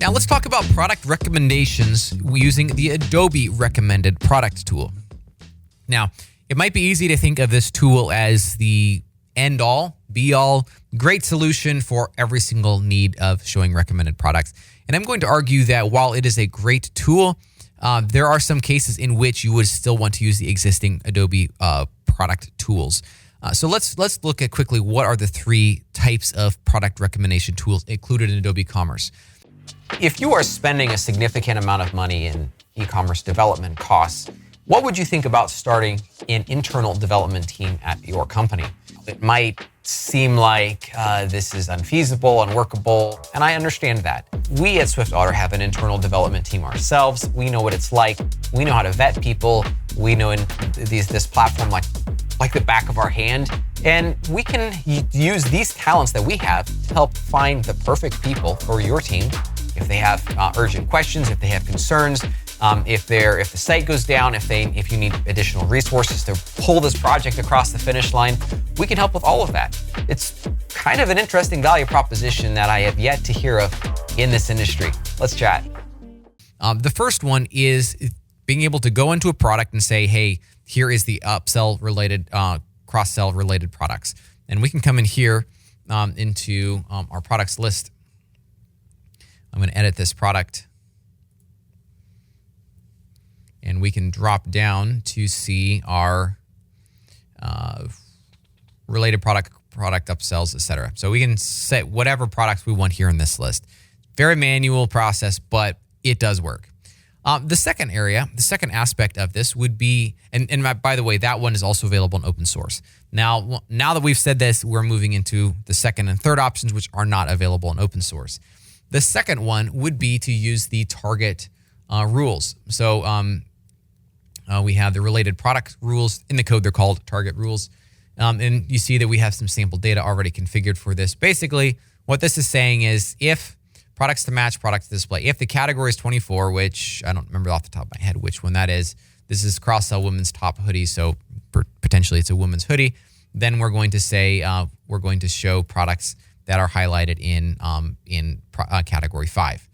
Now let's talk about product recommendations using the Adobe recommended product tool. Now, it might be easy to think of this tool as the end all, be all, great solution for every single need of showing recommended products. And I'm going to argue that while it is a great tool, there are some cases in which you would still want to use the existing Adobe product tools. So let's look at quickly what are the three types of product recommendation tools included in Adobe Commerce. If you are spending a significant amount of money in e-commerce development costs, what would you think about starting an internal development team at your company? It might seem like this is unfeasible, unworkable, and I understand that. We at SwiftOtter have an internal development team ourselves. We know what it's like. We know how to vet people. We know this platform like the back of our hand. And we can use these talents that we have to help find the perfect people for your team. If they have urgent questions, if they have concerns, if the site goes down, if you need additional resources to pull this project across the finish line, we can help with all of that. It's kind of an interesting value proposition that I have yet to hear of in this industry. Let's chat. The first one is being able to go into a product and say, hey, here is the upsell related, cross-sell related products. And we can come in here into our products list. I'm going to edit this product. And we can drop down to see our related product upsells, etc. So we can set whatever products we want here in this list. Very manual process, but it does work. The second aspect of this would be, and by the way, that one is also available in open source. Now that we've said this, we're moving into the second and third options, which are not available in open source. The second one would be to use the target rules. So we have the related product rules. In the code, they're called target rules. And you see that we have some sample data already configured for this. Basically, what this is saying is if products to match, products to display, if the category is 24, which I don't remember off the top of my head which one that is, this is cross-sell women's top hoodie, so potentially it's a women's hoodie, then we're going to say we're going to show products that are highlighted in category 5.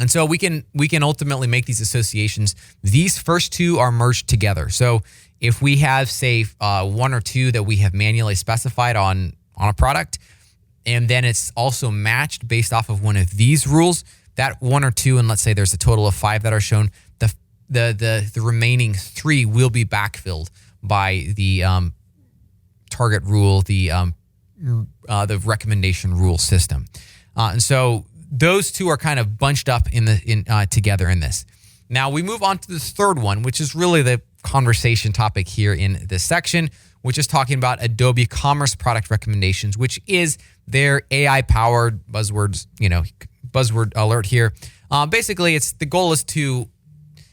And so we can ultimately make these associations. These first two are merged together. So if we have, say, one or two that we have manually specified on a product, and then it's also matched based off of one of these rules, that one or two, and let's say there's a total of 5 that are shown, the remaining 3 will be backfilled by the target rule, the recommendation rule system. And so those two are kind of bunched up together in this. Now we move on to the third one, which is really the conversation topic here in this section, which is talking about Adobe Commerce product recommendations, which is their AI-powered buzzword alert here. Basically, the goal is to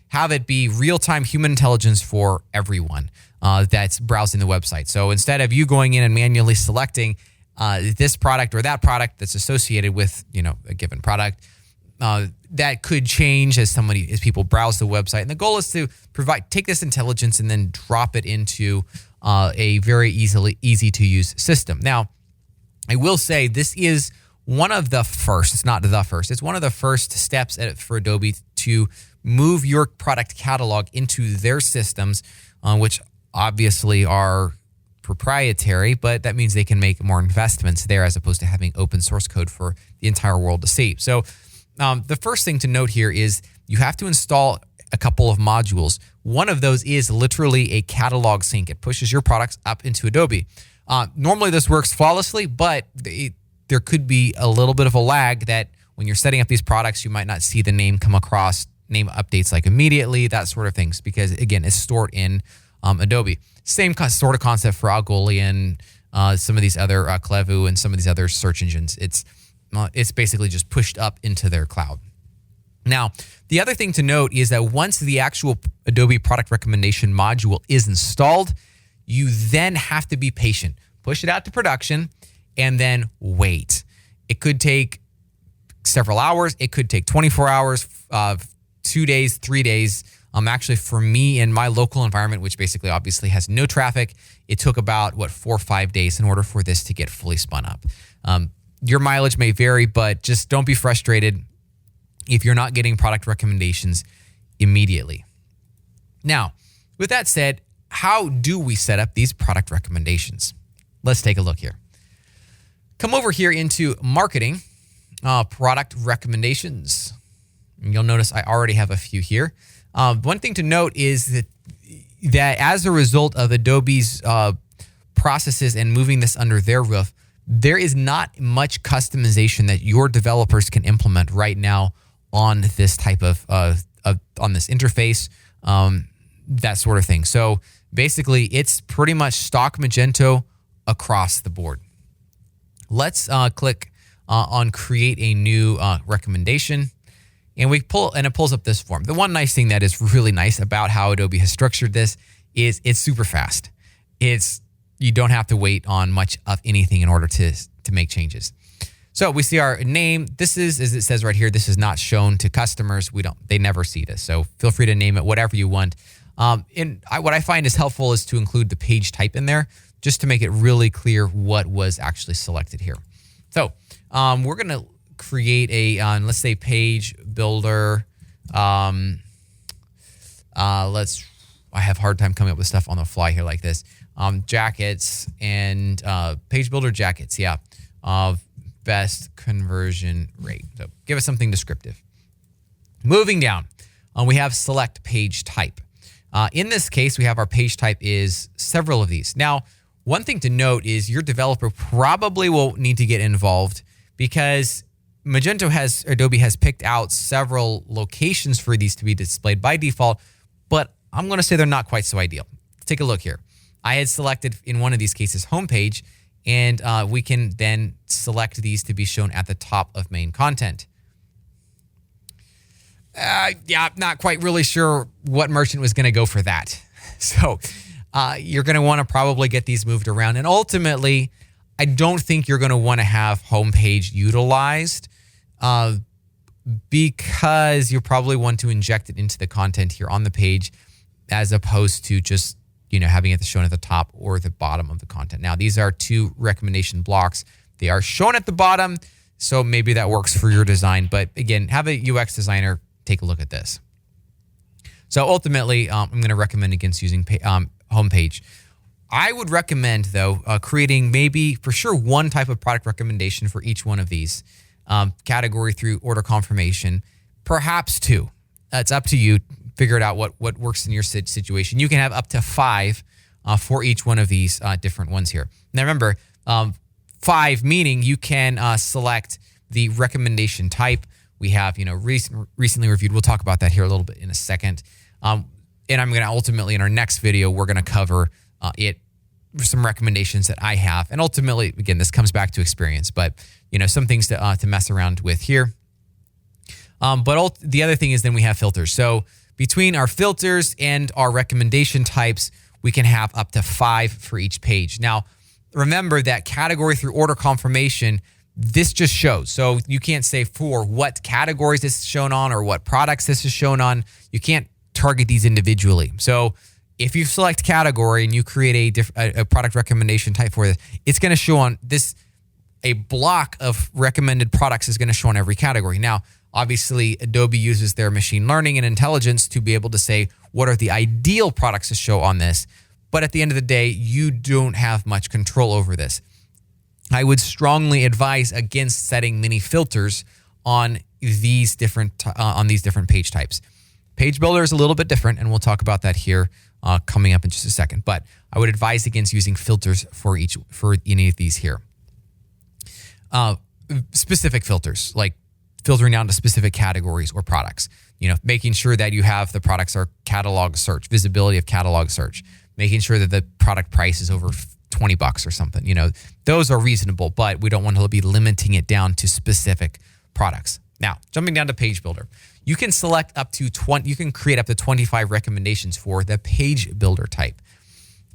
have it be real-time human intelligence for everyone that's browsing the website. So instead of you going in and manually selecting this product or that product that's associated with a given product, that could change as people browse the website. And the goal is to take this intelligence and then drop it into a very easy to use system. Now, I will say this is one of the first, it's not the first, it's one of the first steps for Adobe to move your product catalog into their systems, which obviously are proprietary, but that means they can make more investments there as opposed to having open source code for the entire world to see. So the first thing to note here is you have to install a couple of modules. One of those is literally a catalog sync. It pushes your products up into Adobe. Normally this works flawlessly, but there could be a little bit of a lag that when you're setting up these products, you might not see the name come across, name updates like immediately, that sort of things, because again, it's stored in Adobe. Same sort of concept for Algolian, some of these other Clevu and some of these other search engines. It's basically just pushed up into their cloud. Now, the other thing to note is that once the actual Adobe product recommendation module is installed, you then have to be patient. Push it out to production and then wait. It could take several hours. It could take 24 hours, 2 days, 3 days. Actually, for me in my local environment, which basically obviously has no traffic, it took about 4 or 5 days in order for this to get fully spun up. Your mileage may vary, but just don't be frustrated. if you're not getting product recommendations immediately. Now, with that said, how do we set up these product recommendations? Let's take a look here. Come over here into marketing, product recommendations. And you'll notice I already have a few here. One thing to note is that as a result of Adobe's processes and moving this under their roof, there is not much customization that your developers can implement right now on this type of on this interface, that sort of thing. So basically, it's pretty much stock Magento across the board. Let's click on create a new recommendation, and it pulls up this form. The one nice thing that is really nice about how Adobe has structured this is it's super fast. You don't have to wait on much of anything in order to make changes. So we see our name. This is, as it says right here, this is not shown to customers. They never see this. So feel free to name it whatever you want. What I find is helpful is to include the page type in there, just to make it really clear what was actually selected here. So we're going to create let's say page builder. I have a hard time coming up with stuff on the fly here like this. Jackets and page builder jackets. Yeah. Best conversion rate. So give us something descriptive. Moving down, we have select page type. In this case, we have our page type is several of these. Now, one thing to note is your developer probably will need to get involved because Adobe has picked out several locations for these to be displayed by default, but I'm going to say they're not quite so ideal. Take a look here. I had selected in one of these cases homepage, and we can then select these to be shown at the top of main content. Yeah, not quite really sure what merchant was going to go for that. So you're going to want to probably get these moved around. And ultimately, I don't think you're going to want to have homepage utilized because you probably want to inject it into the content here on the page as opposed to just having it shown at the top or the bottom of the content. Now, these are two recommendation blocks. They are shown at the bottom, so maybe that works for your design. But again, have a UX designer take a look at this. So ultimately, I'm going to recommend against using homepage. I would recommend, though, creating maybe for sure one type of product recommendation for each one of these, category through order confirmation, perhaps two. It's up to you. Figure it out what works in your situation. You can have up to 5 for each one of these different ones here. Now remember, 5 meaning you can select the recommendation type. We have recently reviewed. We'll talk about that here a little bit in a second. And I'm going to ultimately in our next video we're going to cover some recommendations that I have. And ultimately, again, this comes back to experience, but some things to mess around with here. But the other thing is then we have filters. So between our filters and our recommendation types, we can have up to 5 for each page. Now, remember that category through order confirmation, this just shows. So you can't say for what categories this is shown on or what products this is shown on. You can't target these individually. So if you select category and you create a product recommendation type for this, it's going to show on this, a block of recommended products is going to show on every category. Now, obviously, Adobe uses their machine learning and intelligence to be able to say what are the ideal products to show on this. But at the end of the day, you don't have much control over this. I would strongly advise against setting many filters on these different page types. Page Builder is a little bit different, and we'll talk about that here coming up in just a second. But I would advise against using filters for any of these here. Specific filters, like filtering down to specific categories or products, making sure that you have the products are catalog search, visibility of catalog search, making sure that the product price is over $20 or something. Those are reasonable, but we don't want to be limiting it down to specific products. Now, jumping down to Page Builder, you can select up to 20, you can create up to 25 recommendations for the Page Builder type.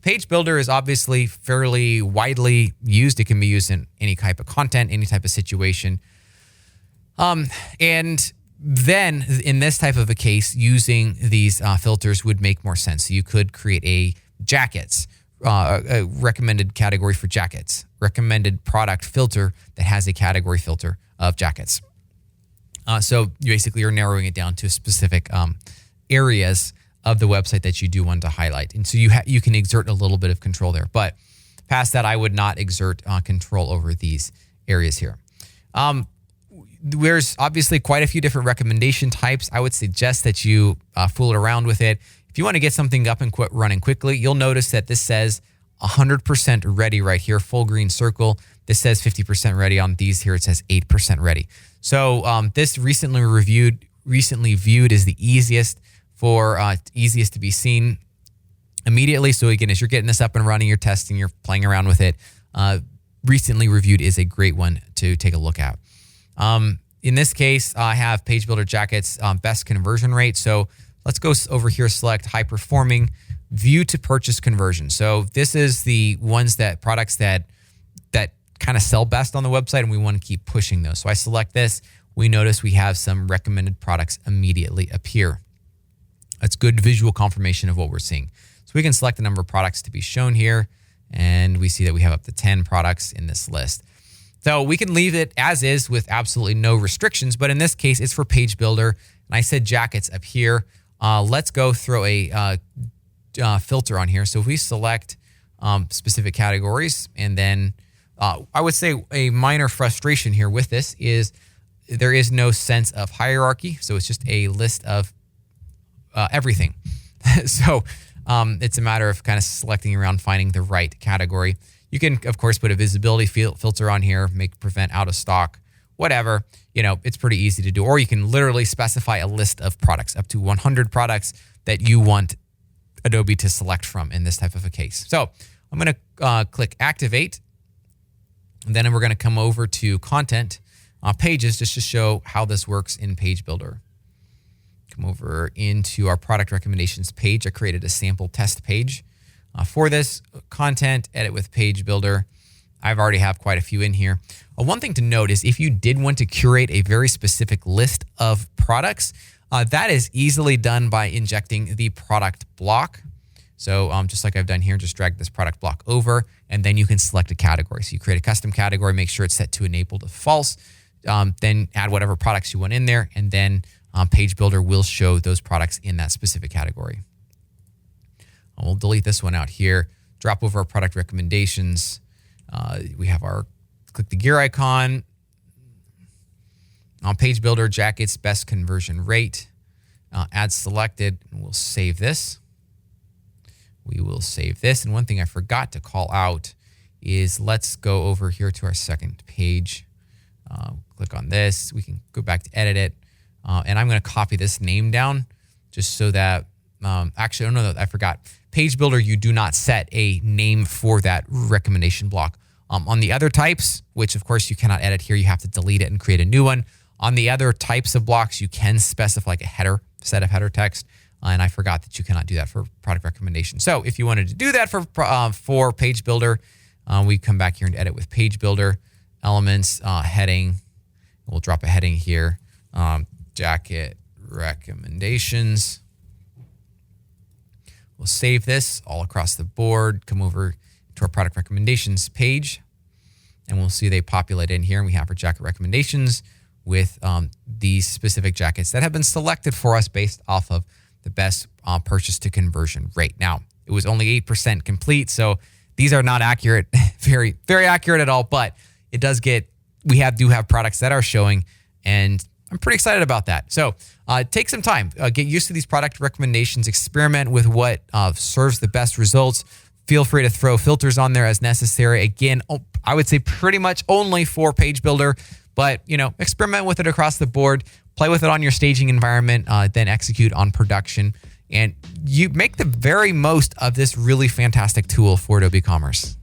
Page Builder is obviously fairly widely used. It can be used in any type of content, any type of situation. And then in this type of a case, using these filters would make more sense. So you could create a jackets, a recommended category for jackets, recommended product filter that has a category filter of jackets. So you basically are narrowing it down to specific areas of the website that you do want to highlight. And so you can exert a little bit of control there. But past that, I would not exert control over these areas here. There's obviously quite a few different recommendation types. I would suggest that you fool around with it. If you want to get something up and running quickly, you'll notice that this says 100% ready right here, full green circle. This says 50% ready. On these here, it says 8% ready. So this recently viewed is the easiest to be seen immediately. So again, as you're getting this up and running, you're testing, you're playing around with it. Recently reviewed is a great one to take a look at. In this case, I have Page Builder Jackets best conversion rate. So let's go over here, select high performing, view to purchase conversion. So this is the products that kind of sell best on the website, and we want to keep pushing those. So I select this. We notice we have some recommended products immediately appear. That's good visual confirmation of what we're seeing. So we can select the number of products to be shown here, and we see that we have up to 10 products in this list. So we can leave it as is with absolutely no restrictions, but in this case, it's for Page Builder, and I said jackets up here. Let's go throw a filter on here. So if we select specific categories, and then I would say a minor frustration here with this is there is no sense of hierarchy. So it's just a list of everything. So it's a matter of kind of selecting around, finding the right category. You can, of course, put a visibility filter on here, prevent out of stock, whatever. It's pretty easy to do. Or you can literally specify a list of products, up to 100 products that you want Adobe to select from in this type of a case. So I'm going to click Activate. And then we're going to come over to Content Pages just to show how this works in Page Builder. Come over into our product recommendations page. I created a sample test page for this content, edit with Page Builder. I've already have quite a few in here. One thing to note is if you did want to curate a very specific list of products, that is easily done by injecting the product block. So just like I've done here, just drag this product block over, and then you can select a category. So you create a custom category, make sure it's set to enable to false, then add whatever products you want in there, and then Page Builder will show those products in that specific category. We'll delete this one out here, drop over our product recommendations. We have click the gear icon. On Page Builder, jackets, best conversion rate, add selected, and we'll save this. We will save this. And one thing I forgot to call out is let's go over here to our second page. Click on this. We can go back to edit it. And I'm going to copy this name down just so that, actually, oh no, I forgot. Page Builder, you do not set a name for that recommendation block. On the other types, which of course you cannot edit here, you have to delete it and create a new one. On the other types of blocks, you can specify like a header, set of header text. And I forgot that you cannot do that for product recommendation. So if you wanted to do that for Page Builder, we come back here and edit with Page Builder, elements, heading. We'll drop a heading here, jacket recommendations. We'll save this all across the board, come over to our product recommendations page, and we'll see they populate in here. And we have our jacket recommendations with these specific jackets that have been selected for us based off of the best purchase to conversion rate. Now, it was only 8% complete, so these are not accurate, very, very accurate at all, but it does we do have products that are showing, and I'm pretty excited about that. So take some time, get used to these product recommendations, experiment with what serves the best results. Feel free to throw filters on there as necessary. Again, I would say pretty much only for Page Builder, but experiment with it across the board. Play with it on your staging environment, then execute on production. And you make the very most of this really fantastic tool for Adobe Commerce.